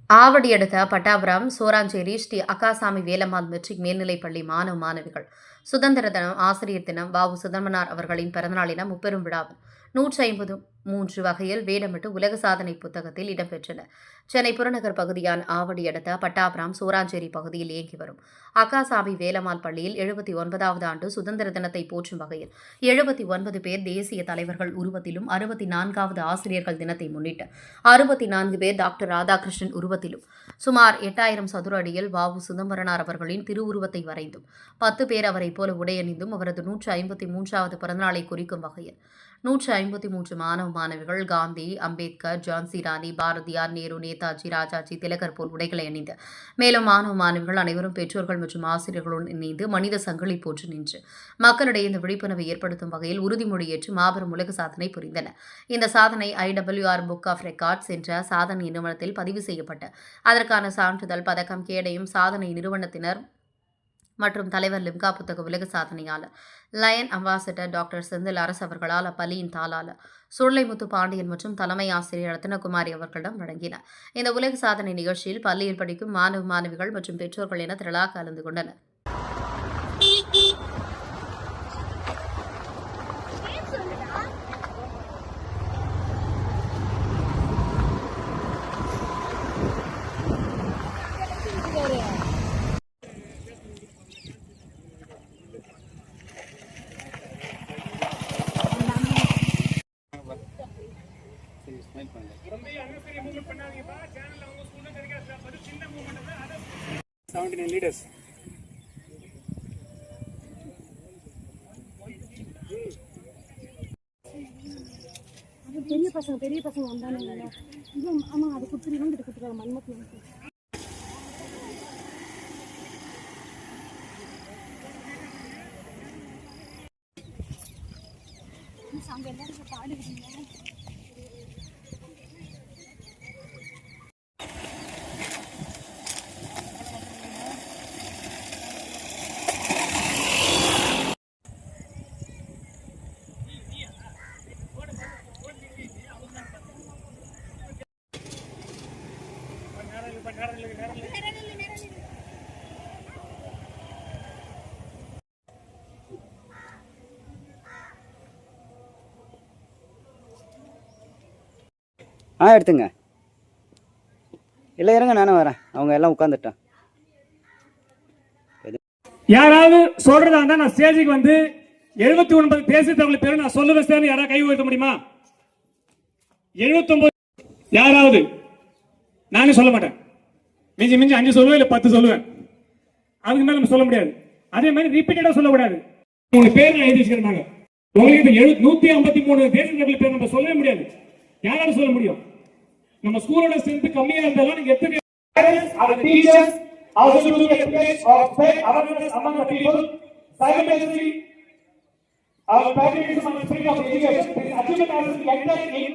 ஆவடி அடுத்த பட்டாபுரம் சோராஞ்சேரி ஸ்ரீ அக்காசாமி வேலம்மாள் மெட்ரிக் மேல்நிலைப்பள்ளி மாணவ மாணவிகள் சுதந்திர தினம், ஆசிரியர் தினம், வாவு சிதம்பரனார் அவர்களின் பிறந்தநாளின முப்பெரும் விழாவில் 153 வகையில் வேடமிட்டு உலக சாதனை புத்தகத்தில் இடம்பெற்றன. சென்னை புறநகர் பகுதியான ஆவடி அடுத்த பட்டாபுரம் சோராஞ்சேரி பகுதியில் இயங்கி வரும் அக்காசாமி வேலம்மாள் பள்ளியில் 79வது ஆண்டு சுதந்திர தினத்தை போற்றும் வகையில் 79 பேர் தேசிய தலைவர்கள் உருவத்திலும், 64வது ஆசிரியர்கள் தினத்தை முன்னிட்டு 64 பேர் டாக்டர் ராதாகிருஷ்ணன் உருவத்திலும், சுமார் 8000 சதுர அடியில் வாவு சிதம்பரனார் அவர்களின் திருவுருவத்தை வரைந்தும், 10 பேர் அவரை போல உடையணிந்தும் அவரது 153வது பிறந்தநாளை குறிக்கும் வகையில் 153 மாணவ மாணவிகள் காந்தி, அம்பேத்கர், ஜான்சி ராணி, பாரதியார், நேரு, நேதாஜி, ராஜாஜி, திலகர் போல் உடைகளை அணிந்து, மேலும் மாணவ மாணவிகள் அனைவரும் பெற்றோர்கள் மற்றும் ஆசிரியர்களுடன் இணைந்து மனித சங்கிலி போன்று நின்று மக்களிடையே இந்த விழிப்புணர்வை ஏற்படுத்தும் வகையில் உறுதிமொழி ஏற்று மாபெரும் உலக சாதனை புரிந்தனர். இந்த சாதனை IWR புக் ஆஃப் ரெக்கார்ட்ஸ் என்ற சாதனை நிறுவனத்தில் பதிவு செய்யப்பட்டு அதற்கான சான்றிதழ், பதக்கம், கேடயம் சாதனை நிறுவனத்தினர் மற்றும் தலைவர் லிம்கா புத்தக உலக சாதனையாளர் லயன் அம்பாசிடர் டாக்டர் செந்தில் அரசு அவர்களால் அப்பள்ளியின் தாளாளர் சுருளைமுத்து பாண்டியன் மற்றும் தலைமை ஆசிரியர் ரத்னகுமாரி அவர்களிடம் வழங்கினார். இந்த உலக சாதனை நிகழ்ச்சியில் பள்ளியில் படிக்கும் மாணவ மாணவிகள் மற்றும் பெற்றோர்கள் என திரளாக கலந்து கொண்டனர். Leaders. பெரிய பசங்க வந்தானுங்க. ஆமா, அது கொடுத்துருக்காங்க மண்மக்கள். அங்க எல்லாரும் பாடுறீங்க. எடுத்துங்க. இல்லை இருங்க, நானும் வரேன். அவங்க எல்லாம் உட்காந்துட்டேன். யாராவது சொல்றதா இருந்தா நான் ஸ்டேஜுக்கு வந்து 79 தேசிய தமிழ் பேர் நான் சொல்லுவேன் சார். யாராவது கை உயர்த்த முடியுமா? 79 யாராவது? நானே சொல்ல மாட்டேன். மிஞ்சி 5 சொல்லுவேன், இல்லை 10 சொல்லுவேன். அதுக்கு மேல நம்ம சொல்ல முடியாது. அதே மாதிரி ரிப்பீட்டடா சொல்லக்கூடாது. 3 பேர் எழுதி வச்சிருக்காங்க. உங்களுக்கு 153 தேசிய தமிழ் பேர் நம்ம சொல்லவே முடியாது. யாராவது சொல்ல முடியும்? நம்ம ஸ்கூலோட ஸ்ட்ரென்த் கம்மியா இருந்தாலும் நீங்க எத்தனை our teachers also to the place of spread awareness among the people. Simultaneously, our patriotism and spirit of education is achieved as we enter in